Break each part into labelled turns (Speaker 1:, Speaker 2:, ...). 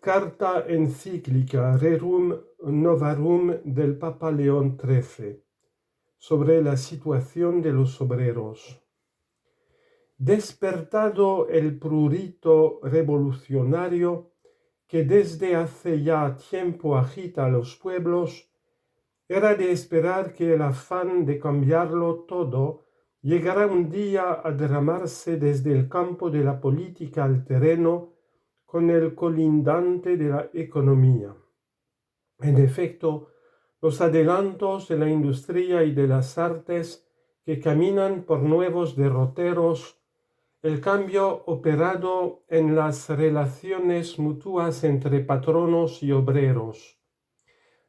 Speaker 1: carta encíclica Rerum Novarum del Papa León XIII sobre la situación de los obreros. Despertado el prurito revolucionario que desde hace ya tiempo agita a los pueblos, era de esperar que el afán de cambiarlo todo llegara un día a derramarse desde el campo de la política al terreno con el colindante de la economía. En efecto, los adelantos de la industria y de las artes que caminan por nuevos derroteros, el cambio operado en las relaciones mutuas entre patronos y obreros,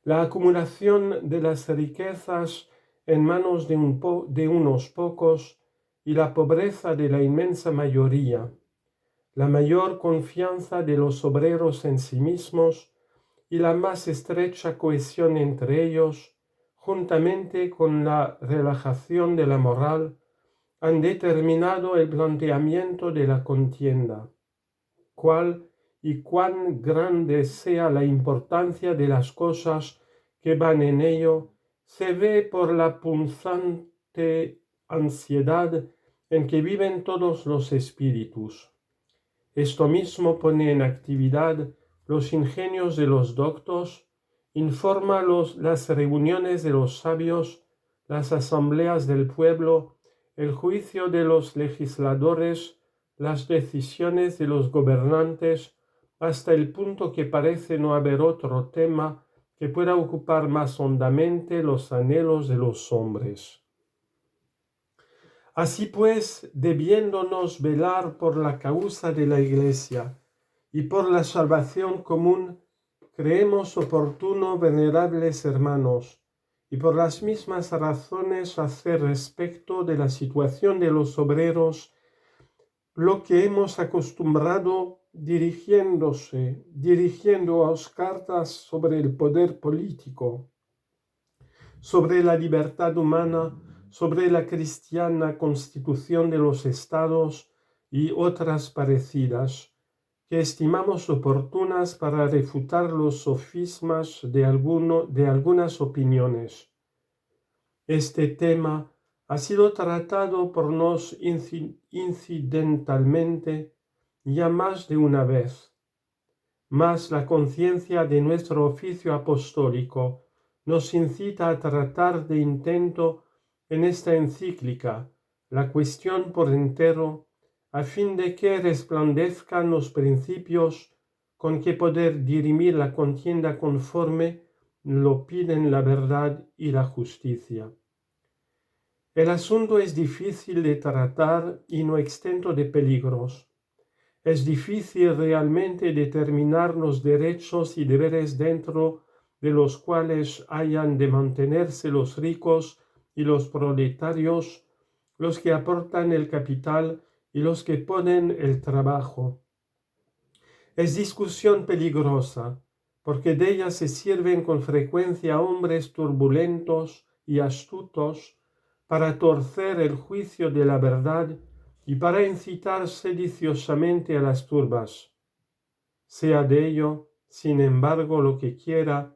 Speaker 1: la acumulación de las riquezas en manos de unos pocos y la pobreza de la inmensa mayoría, la mayor confianza de los obreros en sí mismos y la más estrecha cohesión entre ellos, juntamente con la relajación de la moral, han determinado el planteamiento de la contienda. Cuál y cuán grande sea la importancia de las cosas que van en ello, se ve por la punzante ansiedad en que viven todos los espíritus. Esto mismo pone en actividad los ingenios de los doctos, informa las reuniones de los sabios, las asambleas del pueblo, el juicio de los legisladores, las decisiones de los gobernantes, hasta el punto que parece no haber otro tema que pueda ocupar más hondamente los anhelos de los hombres. Así pues, debiéndonos velar por la causa de la Iglesia y por la salvación común, creemos oportuno, venerables hermanos, y por las mismas razones hacer respecto de la situación de los obreros lo que hemos acostumbrado dirigiéndoos cartas sobre el poder político, sobre la libertad humana, sobre la cristiana constitución de los estados y otras parecidas, que estimamos oportunas para refutar los sofismas de algunas opiniones. Este tema ha sido tratado por nos incidentalmente ya más de una vez, mas la conciencia de nuestro oficio apostólico nos incita a tratar de intento en esta encíclica la cuestión por entero, a fin de que resplandezcan los principios con que poder dirimir la contienda conforme lo piden la verdad y la justicia. El asunto es difícil de tratar y no exento de peligros. Es difícil realmente determinar los derechos y deberes dentro de los cuales hayan de mantenerse los ricos y los proletarios, los que aportan el capital y los que ponen el trabajo. Es discusión peligrosa, porque de ella se sirven con frecuencia hombres turbulentos y astutos para torcer el juicio de la verdad y para incitar sediciosamente a las turbas. Sea de ello, sin embargo, lo que quiera,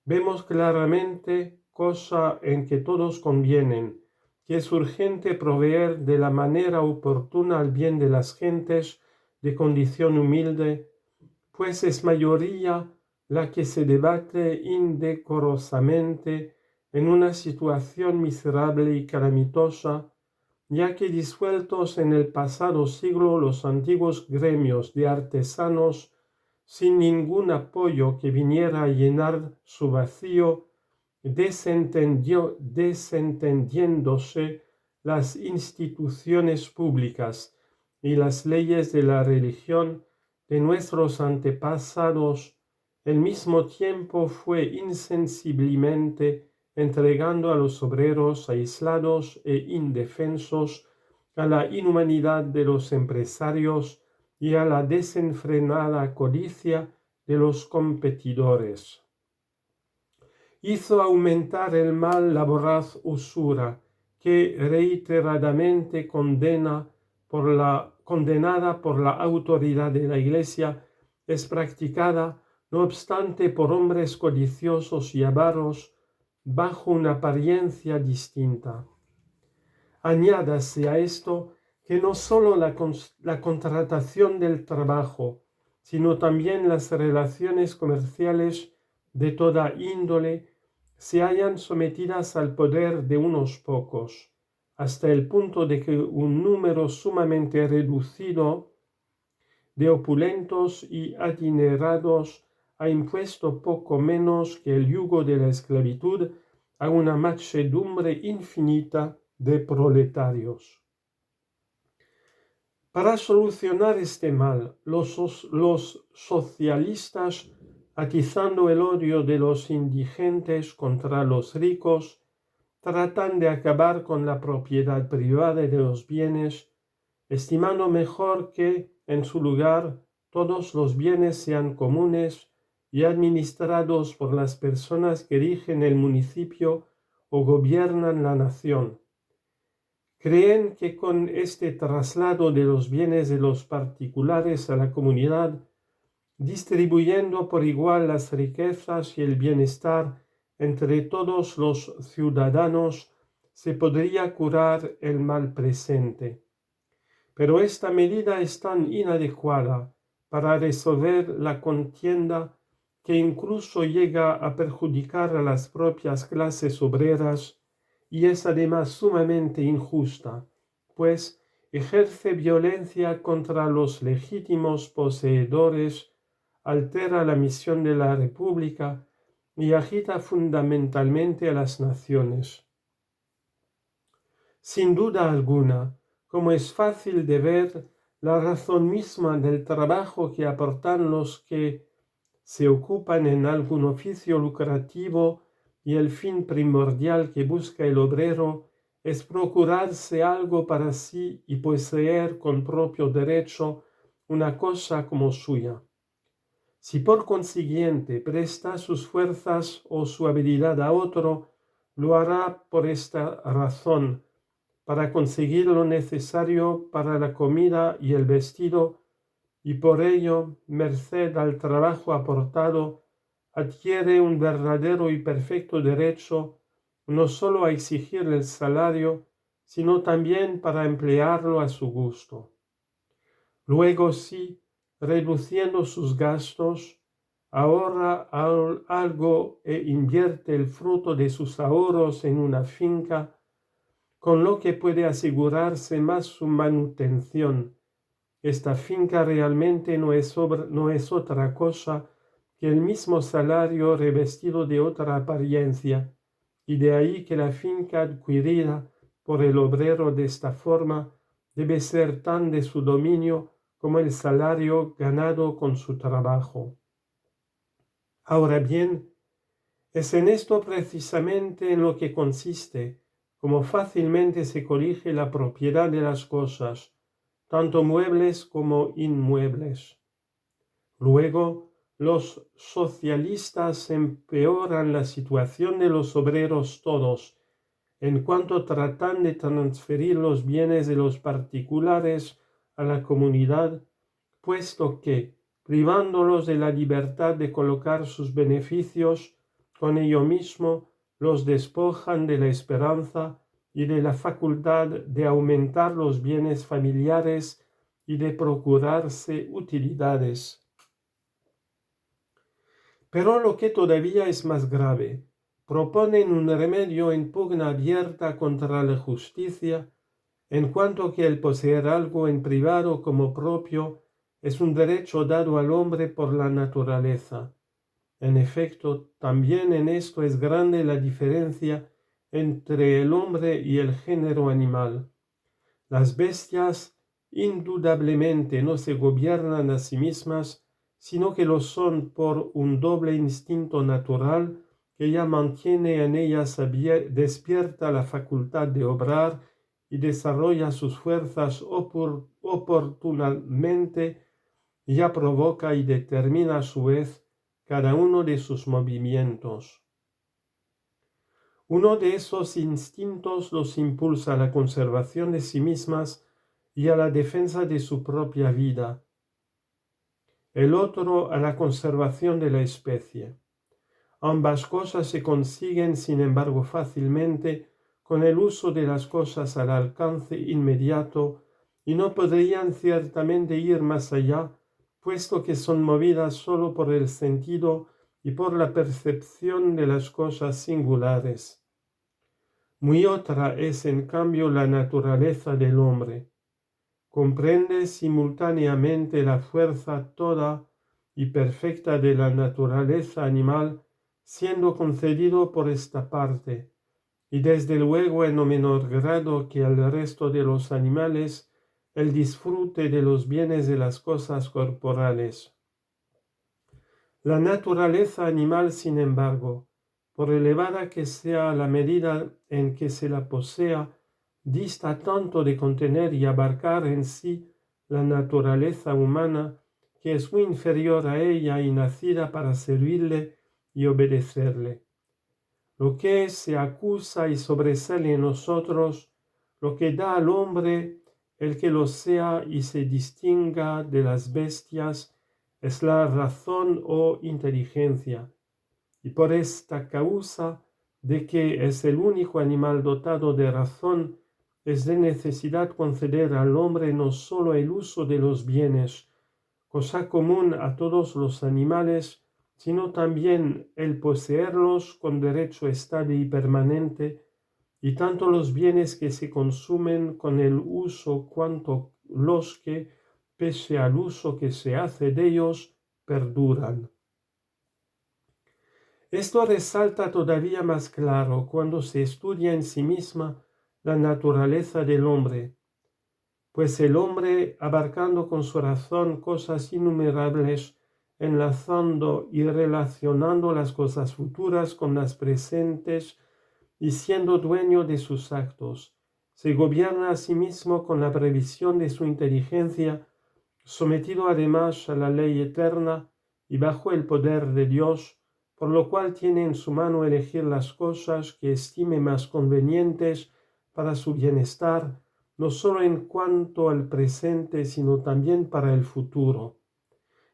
Speaker 1: vemos claramente, cosa en que todos convienen, que es urgente proveer de la manera oportuna al bien de las gentes de condición humilde, pues es mayoría la que se debate indecorosamente en una situación miserable y calamitosa, ya que disueltos en el pasado siglo los antiguos gremios de artesanos, sin ningún apoyo que viniera a llenar su vacío, desentendiéndose las instituciones públicas y las leyes de la religión de nuestros antepasados, al mismo tiempo fue insensiblemente entregando a los obreros aislados e indefensos a la inhumanidad de los empresarios y a la desenfrenada codicia de los competidores. Hizo aumentar el mal la voraz usura que reiteradamente condenada por la autoridad de la Iglesia es practicada no obstante por hombres codiciosos y avaros bajo una apariencia distinta. Añádase a esto que no sólo la contratación del trabajo, sino también las relaciones comerciales de toda índole se hallan sometidas al poder de unos pocos, hasta el punto de que un número sumamente reducido de opulentos y adinerados ha impuesto poco menos que el yugo de la esclavitud a una machedumbre infinita de proletarios. Para solucionar este mal, los socialistas, atizando el odio de los indigentes contra los ricos, tratan de acabar con la propiedad privada de los bienes, estimando mejor que, en su lugar, todos los bienes sean comunes y administrados por las personas que rigen el municipio o gobiernan la nación. Creen que con este traslado de los bienes de los particulares a la comunidad, distribuyendo por igual las riquezas y el bienestar entre todos los ciudadanos, se podría curar el mal presente. Pero esta medida es tan inadecuada para resolver la contienda que incluso llega a perjudicar a las propias clases obreras y es además sumamente injusta, pues ejerce violencia contra los legítimos poseedores, altera la misión de la República y agita fundamentalmente a las naciones. Sin duda alguna, como es fácil de ver, la razón misma del trabajo que aportan los que se ocupan en algún oficio lucrativo y el fin primordial que busca el obrero es procurarse algo para sí y poseer con propio derecho una cosa como suya. Si por consiguiente presta sus fuerzas o su habilidad a otro, lo hará por esta razón, para conseguir lo necesario para la comida y el vestido, y por ello, merced al trabajo aportado, adquiere un verdadero y perfecto derecho no sólo a exigir el salario, sino también para emplearlo a su gusto. Luego, sí, reduciendo sus gastos, ahorra algo e invierte el fruto de sus ahorros en una finca, con lo que puede asegurarse más su manutención. Esta finca realmente no es otra cosa que el mismo salario revestido de otra apariencia, y de ahí que la finca adquirida por el obrero de esta forma debe ser tan de su dominio como el salario ganado con su trabajo. Ahora bien, es en esto precisamente en lo que consiste, como fácilmente se colige la propiedad de las cosas, tanto muebles como inmuebles. Luego, los socialistas empeoran la situación de los obreros todos, en cuanto tratan de transferir los bienes de los particulares a la comunidad, puesto que, privándolos de la libertad de colocar sus beneficios, con ello mismo los despojan de la esperanza y de la facultad de aumentar los bienes familiares y de procurarse utilidades. Pero lo que todavía es más grave, proponen un remedio en pugna abierta contra la justicia, en cuanto que el poseer algo en privado como propio es un derecho dado al hombre por la naturaleza. En efecto, también en esto es grande la diferencia entre el hombre y el género animal. Las bestias indudablemente no se gobiernan a sí mismas, sino que lo son por un doble instinto natural que ya mantiene en ellas despierta la facultad de obrar y desarrolla sus fuerzas oportunamente, ya provoca y determina a su vez cada uno de sus movimientos. Uno de esos instintos los impulsa a la conservación de sí mismas y a la defensa de su propia vida. el otro a la conservación de la especie. Ambas cosas se consiguen, sin embargo, fácilmente con el uso de las cosas al alcance inmediato y no podrían ciertamente ir más allá, puesto que son movidas solo por el sentido y por la percepción de las cosas singulares. Muy otra es, en cambio, la naturaleza del hombre. Comprende simultáneamente la fuerza toda y perfecta de la naturaleza animal, siendo concedido por esta parte, y desde luego en no menor grado que al resto de los animales, el disfrute de los bienes de las cosas corporales. La naturaleza animal, sin embargo, por elevada que sea la medida en que se la posea, dista tanto de contener y abarcar en sí la naturaleza humana, que es muy inferior a ella y nacida para servirle y obedecerle. Lo que se acusa y sobresale en nosotros, lo que da al hombre el que lo sea y se distinga de las bestias, es la razón o inteligencia, y por esta causa de que es el único animal dotado de razón, es de necesidad conceder al hombre no solo el uso de los bienes, cosa común a todos los animales, sino también el poseerlos con derecho estable y permanente, y tanto los bienes que se consumen con el uso cuanto los que, pese al uso que se hace de ellos, perduran. Esto resalta todavía más claro cuando se estudia en sí misma la naturaleza del hombre, pues el hombre, abarcando con su razón cosas innumerables, enlazando y relacionando las cosas futuras con las presentes y siendo dueño de sus actos, se gobierna a sí mismo con la previsión de su inteligencia, sometido además a la ley eterna y bajo el poder de Dios, por lo cual tiene en su mano elegir las cosas que estime más convenientes para su bienestar, no solo en cuanto al presente, sino también para el futuro.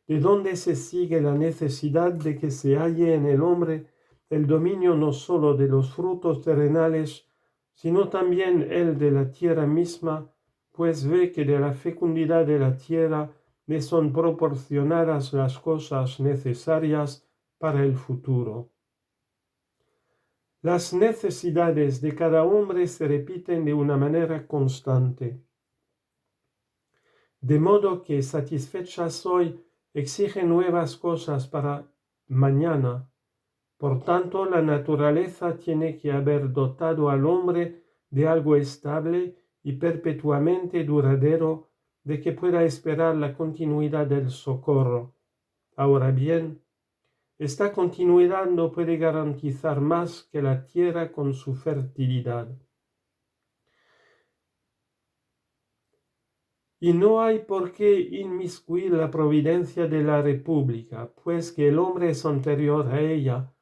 Speaker 1: De donde se sigue la necesidad de que se halle en el hombre el dominio no solo de los frutos terrenales, sino también el de la tierra misma, pues ve que de la fecundidad de la tierra le son proporcionadas las cosas necesarias para el futuro. Las necesidades de cada hombre se repiten de una manera constante, de modo que satisfechas hoy exigen nuevas cosas para mañana. Por tanto, la naturaleza tiene que haber dotado al hombre de algo estable y perpetuamente duradero de que pueda esperar la continuidad del socorro. Ahora bien, esta continuidad no puede garantizar más que la tierra con su fertilidad. Y no hay por qué inmiscuir la providencia de la República, pues que el hombre es anterior a ella,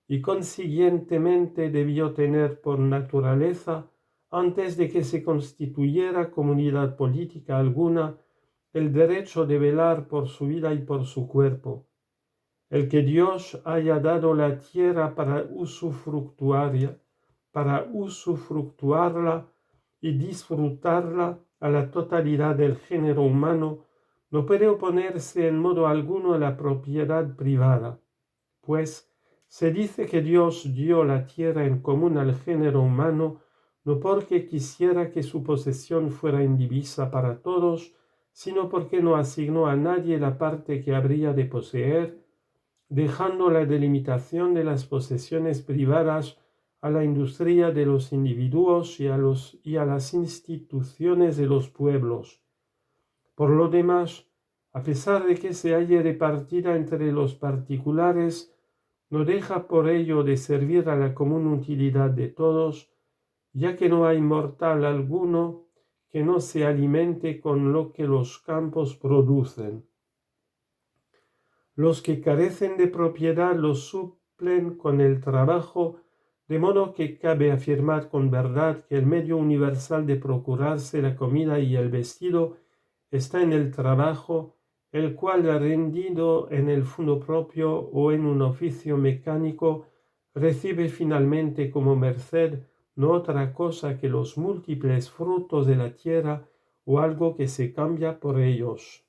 Speaker 1: y consiguientemente debió tener por naturaleza, antes de que se constituyera comunidad política alguna, el derecho de velar por su vida y por su cuerpo. El que Dios haya dado la tierra para usufructuarla y disfrutarla a la totalidad del género humano, no puede oponerse en modo alguno a la propiedad privada, pues se dice que Dios dio la tierra en común al género humano, no porque quisiera que su posesión fuera indivisa para todos, sino porque no asignó a nadie la parte que habría de poseer, dejando la delimitación de las posesiones privadas a la industria de los individuos y a las instituciones de los pueblos. Por lo demás, a pesar de que se halle repartida entre los particulares, no deja por ello de servir a la común utilidad de todos, ya que no hay mortal alguno que no se alimente con lo que los campos producen. Los que carecen de propiedad los suplen con el trabajo, de modo que cabe afirmar con verdad que el medio universal de procurarse la comida y el vestido está en el trabajo, el cual rendido en el fundo propio o en un oficio mecánico, recibe finalmente como merced no otra cosa que los múltiples frutos de la tierra o algo que se cambia por ellos.